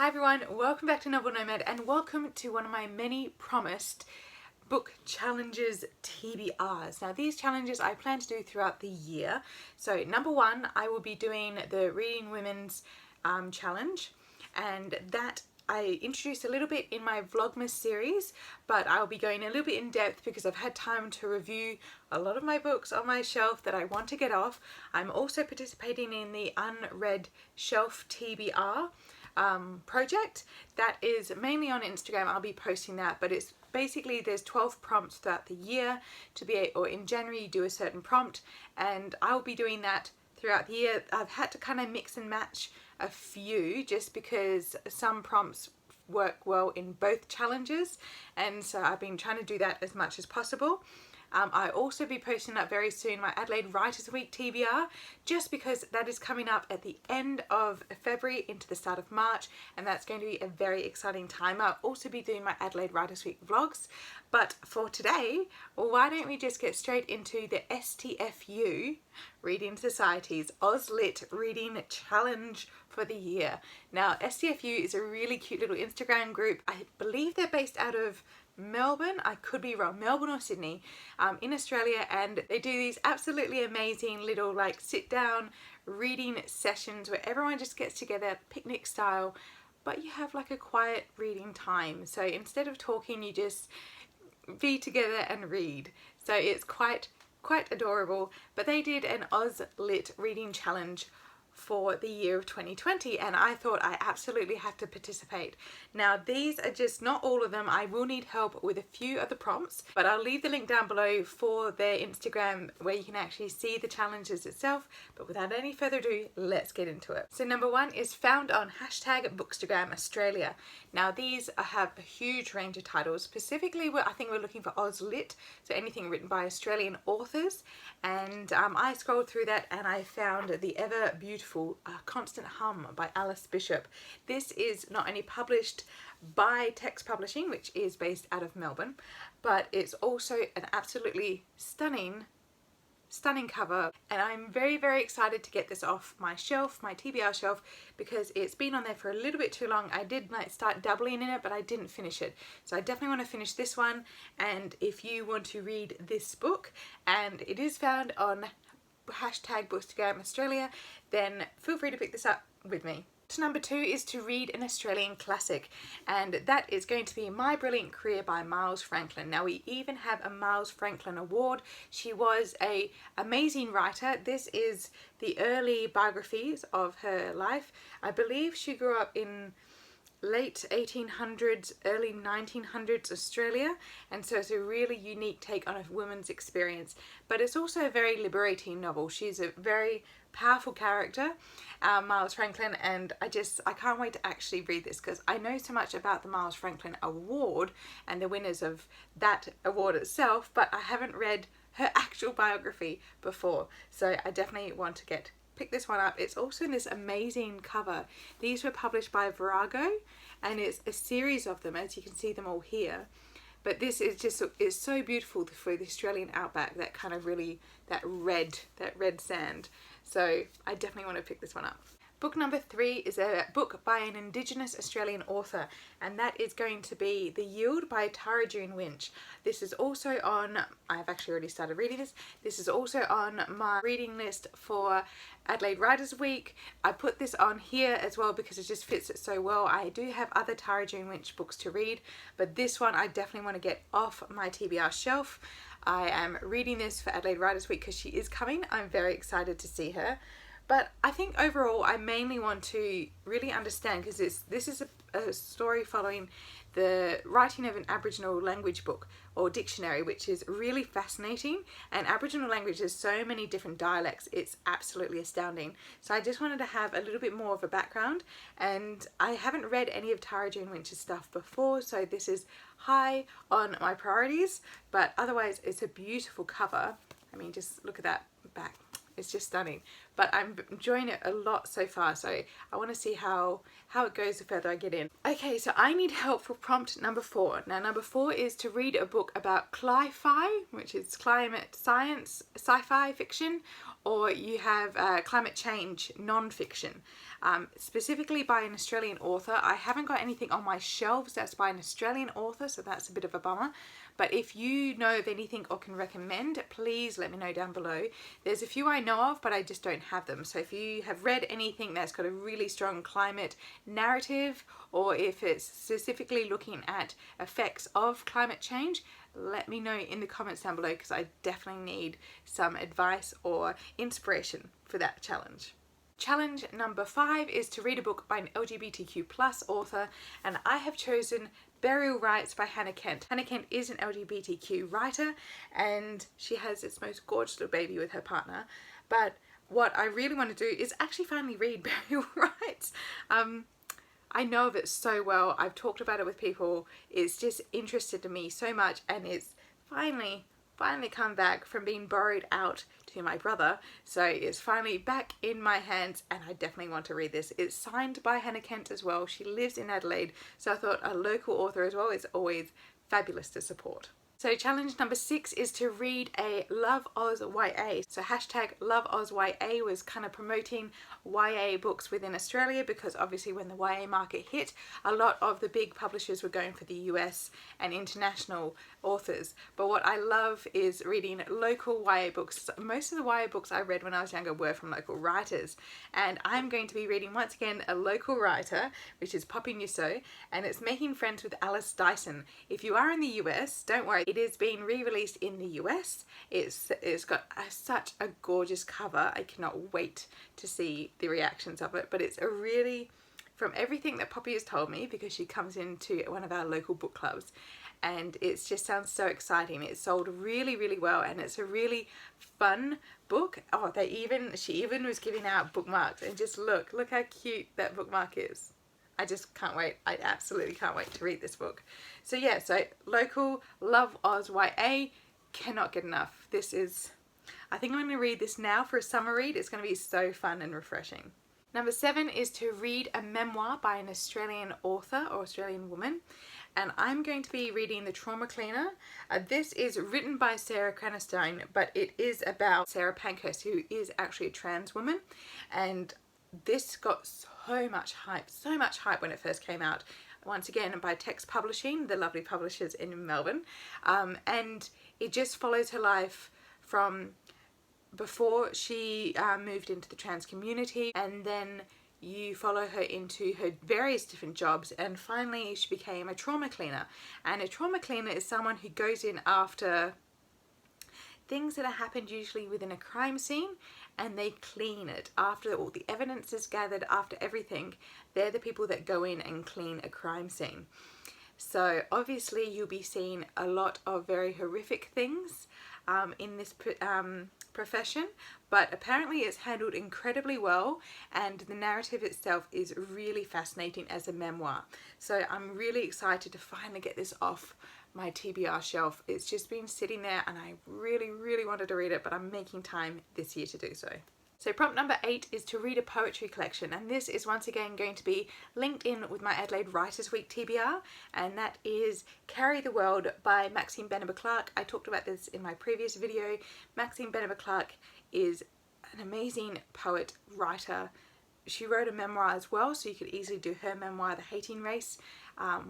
Hi everyone, welcome back to Novel Nomad and welcome to one of my many promised book challenges TBRs. Now these challenges I plan to do throughout the year. So number one, I will be doing the Reading Women's challenge, and that I introduced a little bit in my Vlogmas series, but I'll be going a little bit in depth because I've had time to review a lot of my books on my shelf that I want to get off. I'm also participating in the Unread Shelf TBR project that is mainly on Instagram. I'll be posting that, but it's basically there's 12 prompts throughout the year to be, or in January you do a certain prompt, and I'll be doing that throughout the year. I've had to kind of mix and match a few just because some prompts work well in both challenges, and so I've been trying to do that as much as possible. I'll also be posting up very soon my Adelaide Writers Week TBR, just because that is coming up at the end of February into the start of March, and that's going to be a very exciting time. I'll also be doing my Adelaide Writers Week vlogs, but for today, why don't we just get straight into the STFU Reading Society's AusLit Reading Challenge for the year. Now, STFU is a really cute little Instagram group. I believe they're based out of Melbourne, I could be wrong, Melbourne or Sydney, in Australia, and they do these absolutely amazing little like sit down reading sessions where everyone just gets together picnic style, but you have like a quiet reading time. So instead of talking, you just be together and read. So it's quite adorable. But they did an AusLit reading challenge for the year of 2020, and I thought I absolutely have to participate. Now these are just not all of them. I will need help with a few of the prompts, but I'll leave the link down below for their Instagram where you can actually see the challenges itself. But without any further ado, let's get into it. So number one is found on #Bookstagram Australia. Now these have a huge range of titles. Specifically, I think we're looking for AusLit, so anything written by Australian authors, and I scrolled through that and I found the ever beautiful Constant Hum by Alice Bishop. This is not only published by Text Publishing, which is based out of Melbourne, but it's also an absolutely stunning cover, and I'm very excited to get this off my shelf, my TBR shelf, because it's been on there for a little bit too long. I did like start dabbling in it, but I didn't finish it, so I definitely want to finish this one. And if you want to read this book, and it is found on #Bookstagram Australia, then feel free to pick this up with me. So number two is to read an Australian classic, and that is going to be My Brilliant Career by Miles Franklin. Now we even have a Miles Franklin Award. She was an amazing writer. This is the early biographies of her life. I believe she grew up in late 1800s, early 1900s Australia, and so it's a really unique take on a woman's experience, but it's also a very liberating novel. She's a very powerful character, Miles Franklin, and I can't wait to actually read this because I know so much about the Miles Franklin Award and the winners of that award itself, but I haven't read her actual biography before, so I definitely want to pick this one up. It's also in this amazing cover. These were published by Virago, and it's a series of them, as you can see them all here. But this is just, it's so beautiful for the Australian outback, that kind of really, that red sand. So I definitely want to pick this one up. Book number three is a book by an Indigenous Australian author, and that is going to be The Yield by Tara June Winch. This is also on, I've actually already started reading this. This is also on my reading list for Adelaide Writers Week. I put this on here as well because it just fits it so well. I do have other Tara June Winch books to read, but this one I definitely want to get off my TBR shelf. I am reading this for Adelaide Writers Week because she is coming. I'm very excited to see her. But I think overall I mainly want to really understand, because this is a story following the writing of an Aboriginal language book or dictionary, which is really fascinating. And Aboriginal language has so many different dialects, it's absolutely astounding. So I just wanted to have a little bit more of a background, and I haven't read any of Tara June Winch's stuff before, so this is high on my priorities. But otherwise it's a beautiful cover. I mean, just look at that back. It's just stunning. but I'm enjoying it a lot so far, so I want to see how it goes the further I get in. Okay, so I need help for prompt number 4. Now number 4 is to read a book about cli-fi, which is climate science, sci-fi fiction, or you have climate change non-fiction, specifically by an Australian author. I haven't got anything on my shelves that's by an Australian author, so that's a bit of a bummer. But if you know of anything or can recommend, please let me know down below. There's a few I know of, but I just don't have them. So if you have read anything that's got a really strong climate narrative, or if it's specifically looking at effects of climate change, let me know in the comments down below, because I definitely need some advice or inspiration for that challenge. Challenge number 5 is to read a book by an LGBTQ+ author, and I have chosen Burial Rites by Hannah Kent. Hannah Kent is an LGBTQ writer, and she has this most gorgeous little baby with her partner. But what I really want to do is actually finally read Burial Rites. I know of it so well. I've talked about it with people. It's just interested to me so much, and it's finally come back from being borrowed out to my brother, so it's finally back in my hands, and I definitely want to read this. It's signed by Hannah Kent as well. She lives in Adelaide, so I thought a local author as well is always fabulous to support. So challenge number 6 is to read a Love Oz YA. So hashtag Love Oz YA was kind of promoting YA books within Australia, because obviously when the YA market hit, a lot of the big publishers were going for the US and international authors. But what I love is reading local YA books. Most of the YA books I read when I was younger were from local writers, and I'm going to be reading once again a local writer, which is Poppy Nusso, and it's Making Friends with Alice Dyson. If you are in the US, don't worry, it is being re-released in the US. It's got such a gorgeous cover. I cannot wait to see the reactions of it. But it's a really, from everything that Poppy has told me, because she comes into one of our local book clubs, and it just sounds so exciting. It's sold really, really well, and it's a really fun book. Oh, she even was giving out bookmarks, and just look how cute that bookmark is. I just can't wait. I absolutely can't wait to read this book. So yeah, so local Love Oz YA, cannot get enough. I think I'm going to read this now for a summer read. It's going to be so fun and refreshing. Number 7 is to read a memoir by an Australian author or Australian woman, and I'm going to be reading The Trauma Cleaner. This is written by Sarah Cranstoun, but it is about Sarah Pankhurst, who is actually a trans woman, and this got so much hype when it first came out. Once again by Text Publishing, the lovely publishers in Melbourne, and it just follows her life from before she moved into the trans community, and then you follow her into her various different jobs, and finally she became a trauma cleaner. And a trauma cleaner is someone who goes in after things that have happened, usually within a crime scene, and they clean it. After all the evidence is gathered, after everything, they're the people that go in and clean a crime scene. So obviously you'll be seeing a lot of very horrific things in this profession, but apparently it's handled incredibly well, and the narrative itself is really fascinating as a memoir. So I'm really excited to finally get this off my TBR shelf. It's just been sitting there, and I really wanted to read it, but I'm making time this year to do so. So prompt number 8 is to read a poetry collection, and this is once again going to be linked in with my Adelaide Writers Week TBR, and that is Carry the World by Maxine Beneba Clarke. I talked about this in my previous video. Maxine Beneba Clarke is an amazing poet, writer. She wrote a memoir as well, so you could easily do her memoir, The Hating Race,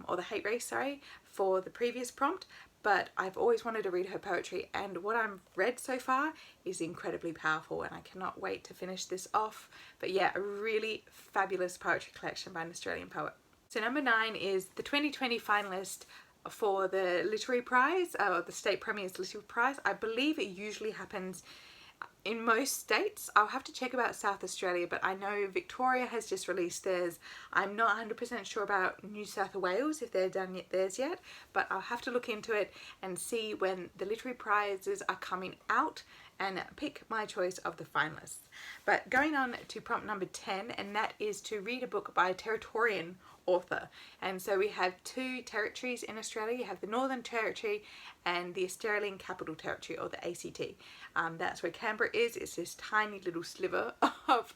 or The Hate Race, sorry, for the previous prompt. But I've always wanted to read her poetry, and what I've read so far is incredibly powerful, and I cannot wait to finish this off. But yeah, a really fabulous poetry collection by an Australian poet. So number 9 is the 2020 finalist for the Literary Prize, or the State Premier's Literary Prize. I believe it usually happens in most states. I'll have to check about South Australia, but I know Victoria has just released theirs. I'm not 100% sure about New South Wales, if they're done theirs yet, but I'll have to look into it and see when the literary prizes are coming out and pick my choice of the finalists. But going on to prompt number 10, and that is to read a book by a Territorian author. And so we have two territories in Australia. You have the Northern Territory and the Australian Capital Territory, or the ACT. That's where Canberra is. It's this tiny little sliver of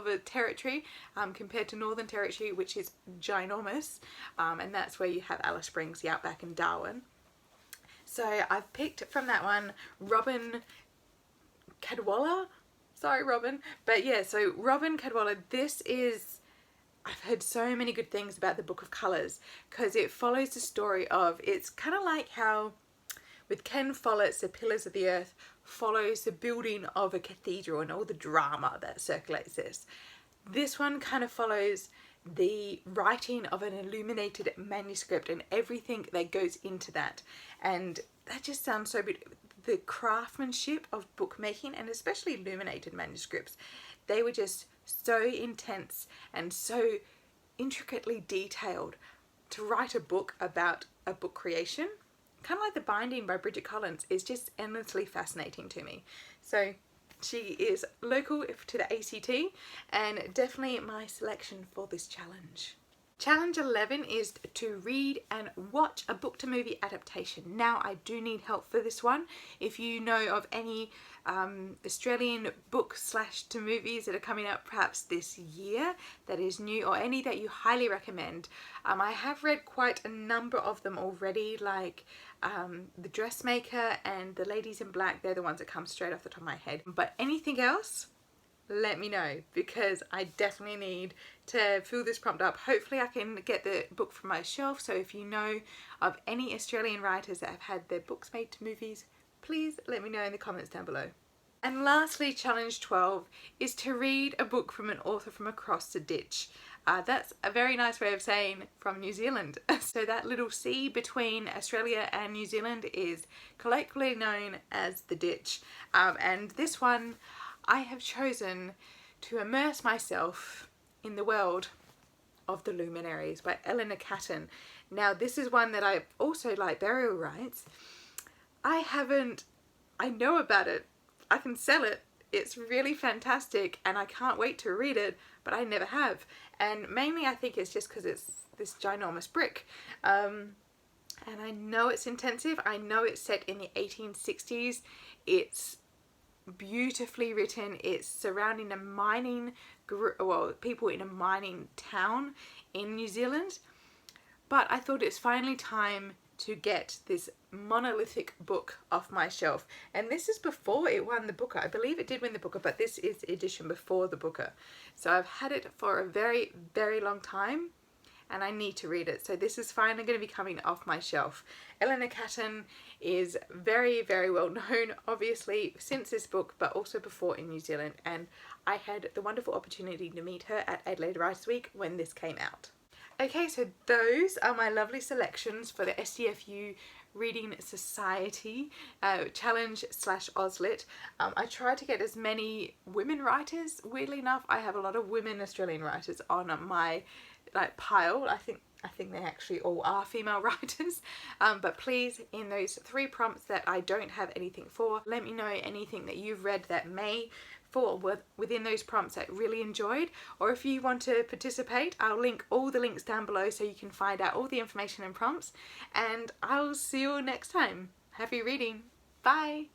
a territory compared to Northern Territory, which is ginormous. And that's where you have Alice Springs, the Outback, and Darwin. So I've picked from that one Robin Cadwallader. Sorry, Robin. But yeah, so Robin Cadwallader, this is, I've heard so many good things about the Book of Colours, because it follows the story of, it's kind of like how with Ken Follett's The Pillars of the Earth follows the building of a cathedral and all the drama that circulates this. This one kind of follows the writing of an illuminated manuscript and everything that goes into that. And that just sounds so beautiful. The craftsmanship of bookmaking, and especially illuminated manuscripts, they were just so intense and so intricately detailed. To write a book about a book creation, kind of like The Binding by Bridget Collins, is just endlessly fascinating to me. So she is local to the ACT and definitely my selection for this challenge. Challenge 11 is to read and watch a book to movie adaptation. Now, I do need help for this one. If you know of any Australian books / to movies that are coming out perhaps this year that is new, or any that you highly recommend. I have read quite a number of them already, like The Dressmaker and The Ladies in Black. They're the ones that come straight off the top of my head. But anything else, let me know, because I definitely need to fill this prompt up. Hopefully I can get the book from my shelf, so if you know of any Australian writers that have had their books made to movies, please let me know in the comments down below. And lastly, challenge 12 is to read a book from an author from across the ditch. That's a very nice way of saying from New Zealand. So that little sea between Australia and New Zealand is colloquially known as the ditch. And this one, I have chosen to immerse myself in the world of The Luminaries by Eleanor Catton. Now, this is one that I also like, Burial Rites. I know about it. I can sell it. It's really fantastic and I can't wait to read it, but I never have. And mainly I think it's just because it's this ginormous brick. And I know it's intensive. I know it's set in the 1860s. It's beautifully written. It's surrounding a mining people in a mining town in New Zealand. But I thought it's finally time to get this monolithic book off my shelf. And this is before it won the Booker. I believe it did win the Booker, but this is the edition before the Booker. So I've had it for a very, very long time and I need to read it. So this is finally going to be coming off my shelf. Eleanor Catton is very, very well known, obviously, since this book, but also before in New Zealand. And I had the wonderful opportunity to meet her at Adelaide Writers Week when this came out. Okay, so those are my lovely selections for the SDFU Reading Society challenge / Auslit. I tried to get as many women writers. Weirdly enough, I have a lot of women Australian writers on my pile. I think they actually all are female writers. But please, in those 3 prompts that I don't have anything for, let me know anything that you've read that may fall within those prompts that really enjoyed. Or if you want to participate, I'll link all the links down below so you can find out all the information and prompts. And I'll see you next time. Happy reading. Bye.